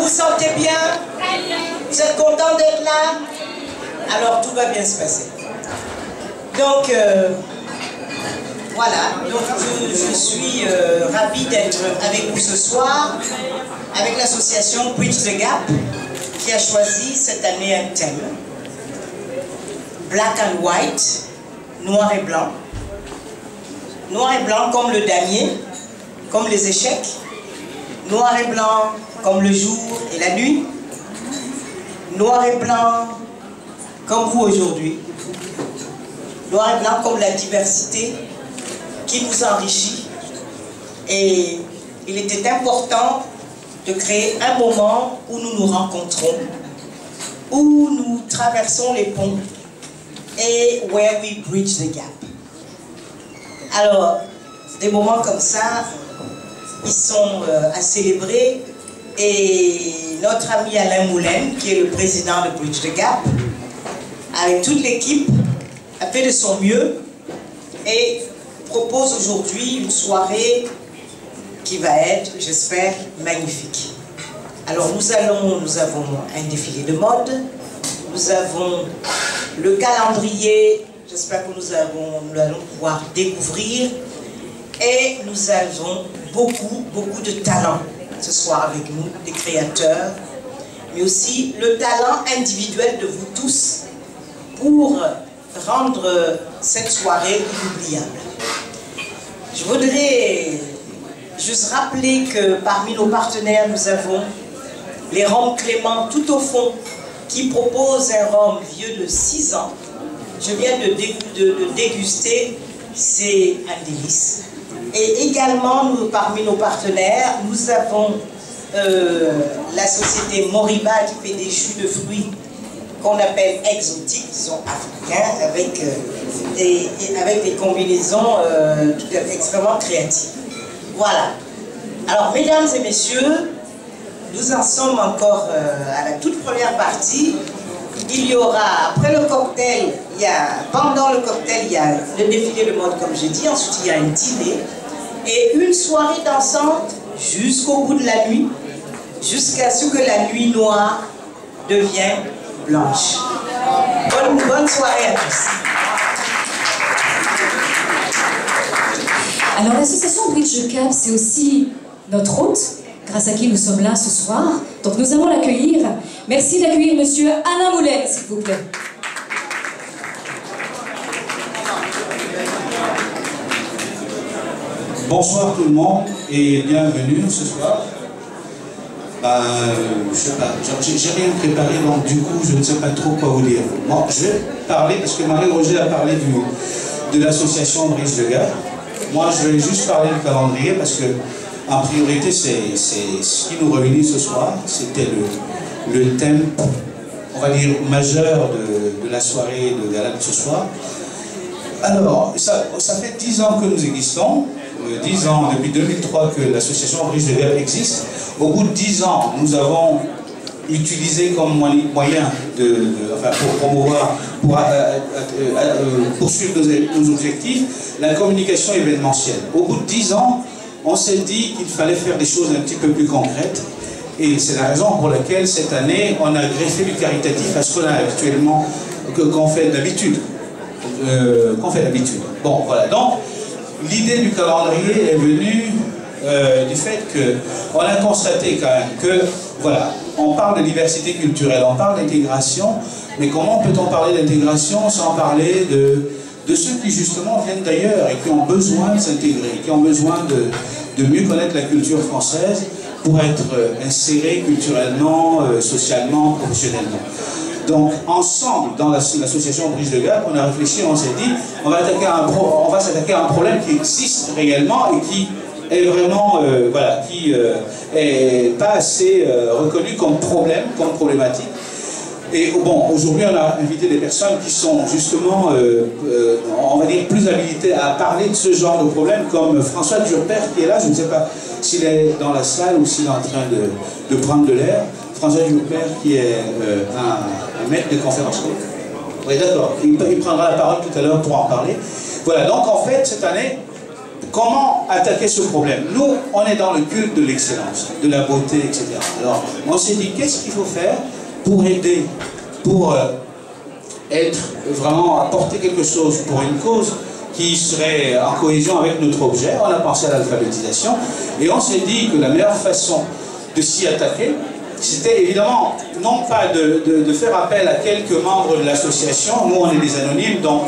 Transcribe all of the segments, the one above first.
vous sentez bien? Vous êtes content d'être là? Alors tout va bien se passer. Donc, voilà, donc je suis ravie d'être avec vous ce soir, avec l'association Bridge the Gap, qui a choisi cette année un thème. Black and white, noir et blanc. Noir et blanc comme le damier, comme les échecs. Noir et blanc comme le jour et la nuit. Noir et blanc comme vous aujourd'hui. Noir et blanc comme la diversité qui nous enrichit. Et il était important de créer un moment où nous nous rencontrons, où nous traversons les ponts et where we bridge the gap. Alors, des moments comme ça, ils sont à célébrer, et notre ami Alain Moulin, qui est le président de Bridge the Gap, avec toute l'équipe, a fait de son mieux et propose aujourd'hui une soirée qui va être, j'espère, magnifique. Alors nous avons un défilé de mode, nous avons le calendrier, j'espère que nous allons pouvoir découvrir, et nous avons beaucoup de talent ce soir avec nous, des créateurs, mais aussi le talent individuel de vous tous pour rendre cette soirée inoubliable. Je voudrais juste rappeler que parmi nos partenaires, nous avons les rhums Clément tout au fond, qui propose un rhum vieux de 6 ans. Je viens de déguster, c'est un délice. Et également, parmi nos partenaires, nous avons la société Moriba qui fait des jus de fruits qu'on appelle exotiques, qui sont africains, avec des combinaisons extrêmement créatives. Voilà. Alors, mesdames et messieurs, nous en sommes encore à la toute première partie. Il y aura, après le cocktail, pendant le cocktail, il y a le défilé de mode, comme j'ai dit. Ensuite, il y a un dîner et une soirée dansante jusqu'au bout de la nuit, jusqu'à ce que la nuit noire devienne blanche. Bonne soirée à tous. Alors l'association Bridge the Gap, c'est aussi notre hôte, grâce à qui nous sommes là ce soir. Donc nous allons l'accueillir. Merci d'accueillir monsieur Alain Moulin, s'il vous plaît. Bonsoir tout le monde et bienvenue ce soir. Je sais pas, j'ai rien préparé, donc du coup je ne sais pas trop quoi vous dire. Bon, je vais parler parce que Marie-Roger a parlé de l'association Bridge the Gap. Moi je vais juste parler du calendrier parce que en priorité c'est ce qui nous réunit ce soir. C'était le thème, on va dire, majeur de la soirée de gala de ce soir. Alors, ça fait 10 ans que nous existons. 10 ans, depuis 2003 que l'association Bridge the Gap existe. Au bout de 10 ans, nous avons utilisé comme moyen pour promouvoir, pour poursuivre nos objectifs, la communication événementielle. Au bout de 10 ans, on s'est dit qu'il fallait faire des choses un petit peu plus concrètes. Et c'est la raison pour laquelle cette année, on a greffé du caritatif à ce qu'on a actuellement, qu'on fait d'habitude. Bon, voilà. Donc, l'idée du calendrier est venue du fait qu'on a constaté quand même que, voilà, on parle de diversité culturelle, on parle d'intégration, mais comment peut-on parler d'intégration sans parler de ceux qui justement viennent d'ailleurs et qui ont besoin de s'intégrer, qui ont besoin de mieux connaître la culture française pour être insérés culturellement, socialement, professionnellement. Donc, ensemble, dans l'association Bridge the Gap, on a réfléchi, on s'est dit, on va s'attaquer à un problème qui existe réellement et qui est vraiment, voilà, qui est pas assez reconnu comme problème, comme problématique. Et bon, aujourd'hui, on a invité des personnes qui sont justement, on va dire, plus habilitées à parler de ce genre de problème, comme François Durper qui est là, je ne sais pas s'il est dans la salle ou s'il est en train de prendre de l'air. François Durper qui est un maître de conférence. Oui, d'accord. Il prendra la parole tout à l'heure pour en parler. Voilà, donc en fait, cette année, comment attaquer ce problème? Nous, on est dans le culte de l'excellence, de la beauté, etc. Alors, on s'est dit, qu'est-ce qu'il faut faire pour aider, pour être vraiment, apporter quelque chose pour une cause qui serait en cohésion avec notre objet? On a pensé à l'alphabétisation et on s'est dit que la meilleure façon de s'y attaquer, c'était évidemment non pas de faire appel à quelques membres de l'association, nous on est des anonymes, donc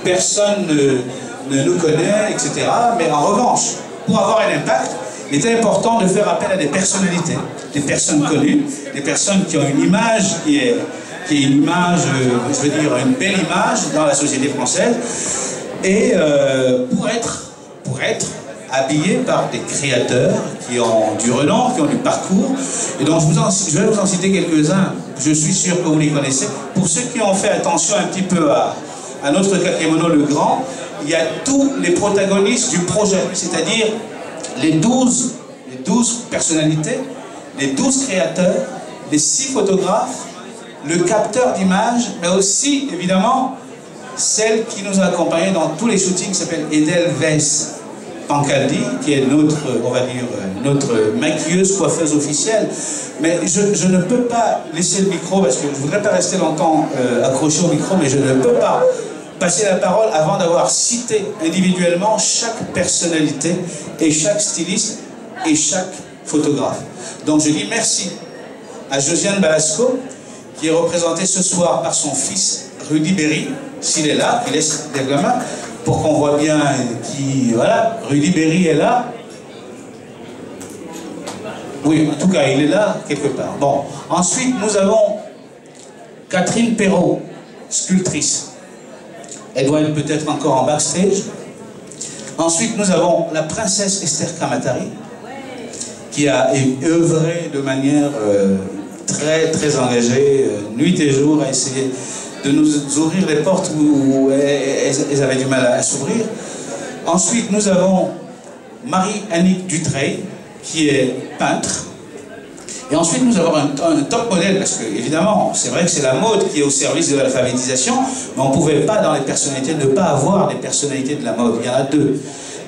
personne ne nous connaît, etc. Mais en revanche, pour avoir un impact, il était important de faire appel à des personnalités, des personnes connues, des personnes qui ont une image qui est une image, je veux dire, une belle image dans la société française, et pour être habillés par des créateurs qui ont du renom, qui ont du parcours. Et donc je vais vous en citer quelques-uns, je suis sûr que vous les connaissez. Pour ceux qui ont fait attention un petit peu à notre Kakemono le Grand, il y a tous les protagonistes du projet, c'est-à-dire les 12 personnalités, les 12 créateurs, les 6 photographes, le capteur d'image, mais aussi, évidemment, celle qui nous a accompagnés dans tous les shootings, qui s'appelle Edelweiss Pancaldi, qui est notre, on va dire, notre maquilleuse, coiffeuse officielle. Mais je ne peux pas laisser le micro, parce que je ne voudrais pas rester longtemps accroché au micro, mais je ne peux pas passer la parole avant d'avoir cité individuellement chaque personnalité et chaque styliste et chaque photographe. Donc je dis merci à Josiane Balasco, qui est représentée ce soir par son fils Rudy Berry, s'il est là, il laisse des mains pour qu'on voit bien qui. Voilà, Rudy Berry est là. Oui, en tout cas, il est là quelque part. Bon, ensuite nous avons Catherine Perrault, sculptrice. Elle doit être peut-être encore en backstage. Ensuite, nous avons la princesse Esther Kamatari, qui a œuvré de manière très très engagée, nuit et jour, à essayer de nous ouvrir les portes où elles avaient du mal à s'ouvrir. Ensuite, nous avons Marie-Annick Dutreil, qui est peintre. Et ensuite, nous avons un top modèle, parce que, évidemment, c'est vrai que c'est la mode qui est au service de l'alphabétisation, mais on ne pouvait pas, dans les personnalités, ne pas avoir des personnalités de la mode. Il y en a deux.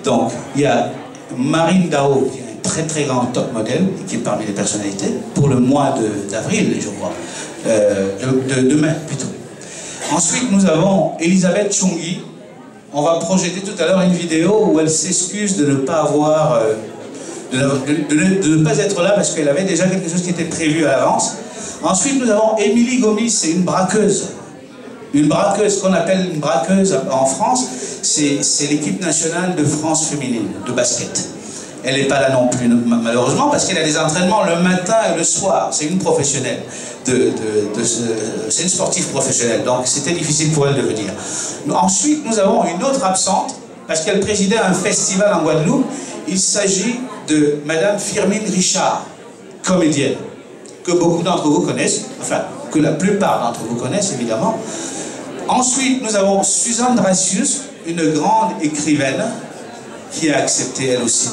Donc, il y a Marine Dao, qui est un très très grand top modèle, et qui est parmi les personnalités, pour le mois d'avril, je crois. De mai, plutôt. Ensuite, nous avons Elisabeth Chungui. On va projeter tout à l'heure une vidéo où elle s'excuse de ne pas avoir... de ne pas être là parce qu'elle avait déjà quelque chose qui était prévu à l'avance. Ensuite, nous avons Émilie Gomis, c'est une braqueuse. Une braqueuse, qu'on appelle une braqueuse en France, c'est l'équipe nationale de France féminine, de basket. Elle n'est pas là non plus, malheureusement, parce qu'elle a des entraînements le matin et le soir. C'est une professionnelle, c'est une sportive professionnelle, donc c'était difficile pour elle de venir. Ensuite, nous avons une autre absente, parce qu'elle présidait un festival en Guadeloupe. Il s'agit de Madame Firmine Richard, comédienne, que beaucoup d'entre vous connaissent, enfin, que la plupart d'entre vous connaissent, évidemment. Ensuite, nous avons Suzanne Dracius, une grande écrivaine, qui a accepté, elle aussi,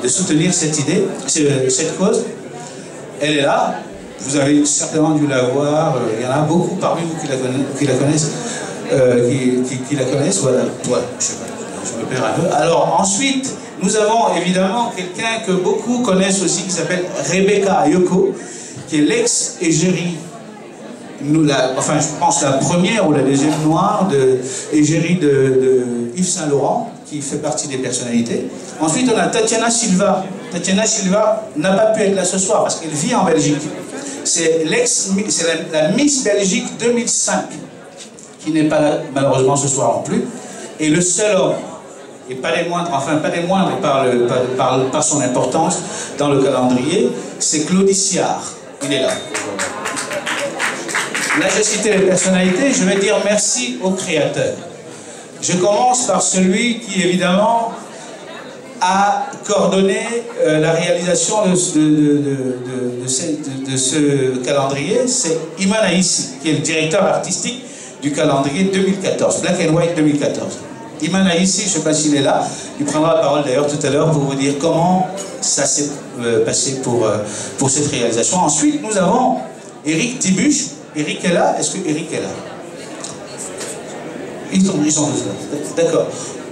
de soutenir cette idée, cette cause. Elle est là, vous avez certainement dû la voir, il y en a beaucoup parmi vous qui la connaissent, voilà, toi, je sais pas, je me perds un peu. Alors, ensuite, nous avons évidemment quelqu'un que beaucoup connaissent aussi, qui s'appelle Rebecca Ayoko, qui est l'ex-égérie, enfin je pense la première ou la deuxième noire égérie de Yves Saint-Laurent, qui fait partie des personnalités. Ensuite on a Tatiana Silva. Tatiana Silva n'a pas pu être là ce soir parce qu'elle vit en Belgique. C'est la Miss Belgique 2005, qui n'est pas là malheureusement ce soir non plus. Et le seul homme, et pas les moindres, enfin pas les moindres par son importance dans le calendrier, c'est Claudie Siard. Il est là. Là, j'ai cité les personnalités, je vais dire merci aux créateurs. Je commence par celui qui, évidemment, a coordonné la réalisation de ce calendrier. C'est Iman Aïssi, qui est le directeur artistique du calendrier 2014, Black and White 2014. Iman Aïssi, je ne sais pas s'il est là, il prendra la parole d'ailleurs tout à l'heure pour vous dire comment ça s'est passé pour cette réalisation. Ensuite, nous avons Eric Tibuche. Eric est là? Est-ce que Eric est là? Ils sont tous là. D'accord.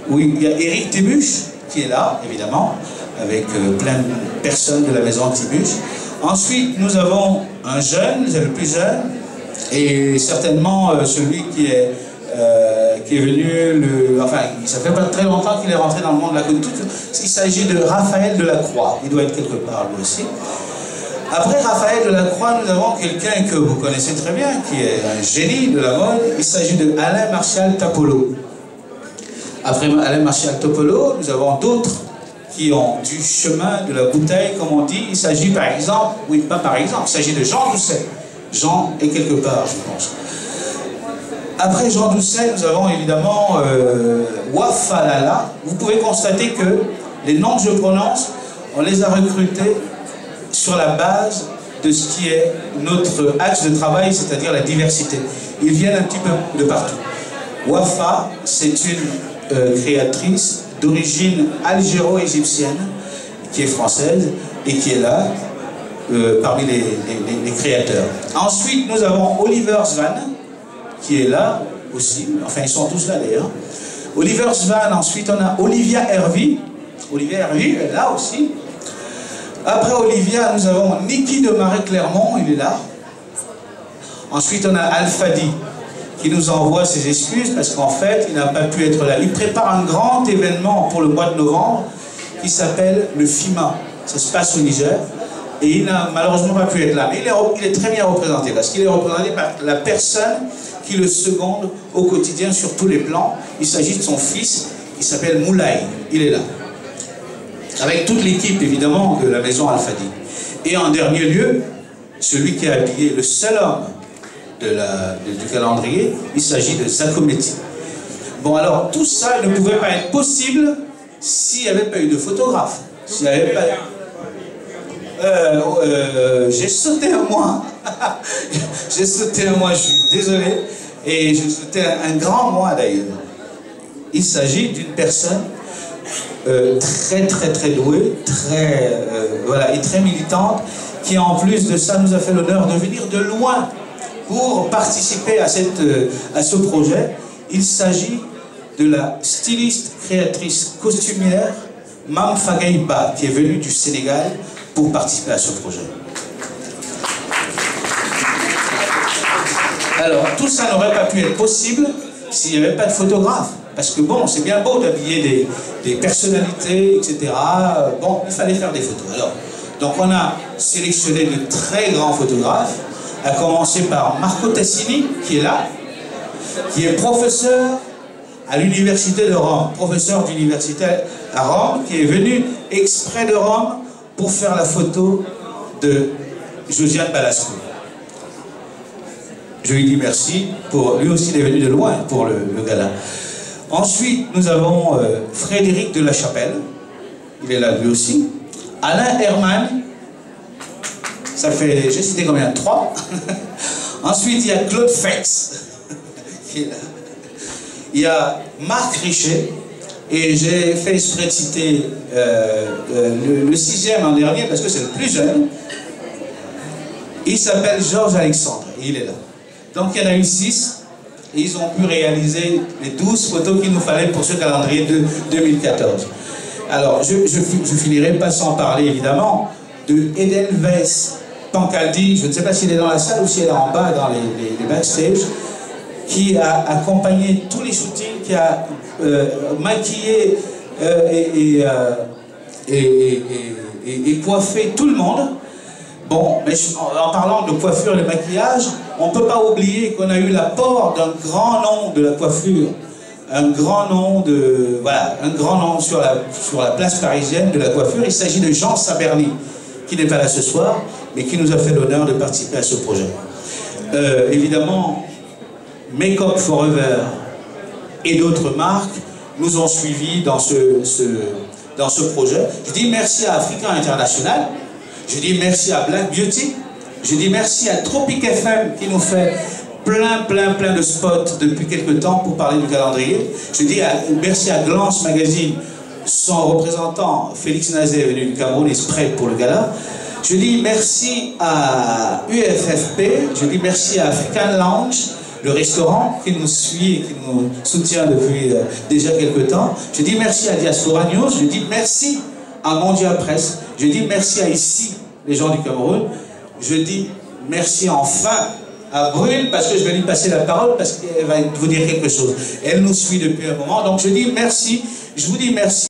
Oui, il y a Eric Tibuche, qui est là, évidemment, avec plein de personnes de la maison Tibus. Ensuite, nous avons un jeune, c'est le plus jeune, et certainement celui qui est venu, enfin, ça fait pas très longtemps qu'il est rentré dans le monde de la couture. Il s'agit de Raphaël Delacroix, il doit être quelque part lui aussi. Après Raphaël Delacroix, nous avons quelqu'un que vous connaissez très bien, qui est un génie de la mode, il s'agit de Alain Martial Topolo. Après Alain Martial Topolo, nous avons d'autres qui ont du chemin de la bouteille, comme on dit. Il s'agit par exemple, oui, pas par exemple, il s'agit de Jean Doucet. Jean est quelque part, je pense. Après Jean Doucet, nous avons évidemment Wafalala. Vous pouvez constater que les noms que je prononce, on les a recrutés sur la base de ce qui est notre axe de travail, c'est-à-dire la diversité. Ils viennent un petit peu de partout. Wafa, c'est une créatrice d'origine algéro-égyptienne, qui est française et qui est là, parmi les créateurs. Ensuite, nous avons Oliver Svan, qui est là aussi, enfin ils sont tous là d'ailleurs. Oliver Svan, ensuite on a Olivia Hervey. Olivia Hervey est là aussi. Après Olivia, nous avons Niki de Marais-Clermont, il est là. Ensuite on a Alfadi, qui nous envoie ses excuses parce qu'en fait il n'a pas pu être là. Il prépare un grand événement pour le mois de novembre qui s'appelle le FIMA. Ça se passe au Niger. Et il n'a malheureusement pas pu être là. Mais il est très bien représenté parce qu'il est représenté par la personne qui le seconde au quotidien sur tous les plans. Il s'agit de son fils qui s'appelle Moulay. Il est là. Avec toute l'équipe évidemment de la maison Alfadi. Et en dernier lieu, celui qui a habillé le seul homme du calendrier, il s'agit de Zakometi. Bon alors, tout ça ne pouvait pas être possible s'il n'y avait pas eu de photographe. S'il n'y avait pas... j'ai sauté un mois. J'ai sauté un mois, je suis désolé. Et j'ai sauté un grand mois d'ailleurs. Il s'agit d'une personne très douée, voilà, et très militante, qui en plus de ça nous a fait l'honneur de venir de loin pour participer à ce projet. Il s'agit de la styliste, créatrice, costumière Mam Fagaïba, qui est venue du Sénégal pour participer à ce projet. Alors, tout ça n'aurait pas pu être possible s'il n'y avait pas de photographe. Parce que bon, c'est bien beau d'habiller des personnalités, etc. Bon, il fallait faire des photos. Alors, donc on a sélectionné de très grands photographes, à commencer par Marco Tassini, qui est là, qui est professeur à l'université de Rome, professeur d'université à Rome, qui est venu exprès de Rome pour faire la photo de Josiane Balasco. Je lui dis merci, lui aussi il est venu de loin pour le gala. Ensuite, nous avons Frédéric de la Chapelle, il est là lui aussi. Alain Herman, ça fait, j'ai cité combien? 3. Ensuite, il y a Claude Fex, qui est là. Il y a Marc Richet, et j'ai fait exprès de citer le 6e en dernier, parce que c'est le plus jeune. Il s'appelle Georges Alexandre, et il est là. Donc il y en a eu 6, et ils ont pu réaliser les 12 photos qu'il nous fallait pour ce calendrier de 2014. Alors, je finirai pas sans parler, évidemment, de Edelweiss Pancaldi, je ne sais pas s'il est dans la salle ou s'il est en bas, dans les backstage, qui a accompagné tous les shootings, qui a maquillé et coiffé tout le monde. Bon, mais en parlant de coiffure et de maquillage, on ne peut pas oublier qu'on a eu l'apport d'un grand nom de la coiffure, un grand nom sur la place parisienne de la coiffure. Il s'agit de Jean Saberny, qui n'est pas là ce soir, mais qui nous a fait l'honneur de participer à ce projet. Évidemment, Make Up Forever et d'autres marques nous ont suivis dans ce projet. Je dis merci à Africa International, je dis merci à Black Beauty, je dis merci à Tropic FM qui nous fait plein de spots depuis quelques temps pour parler du calendrier. Je dis merci à Glance Magazine, son représentant Félix Nazé est venu du Cameroun exprès pour le gala. Je dis merci à UFFP, je dis merci à African Lounge, le restaurant qui nous suit et qui nous soutient depuis déjà quelques temps. Je dis merci à Diaspora News, je dis merci à Mondial Presse, je dis merci à ici, les gens du Cameroun, je dis merci enfin à Brune, parce que je vais lui passer la parole, parce qu'elle va vous dire quelque chose. Elle nous suit depuis un moment, donc je dis merci, je vous dis merci.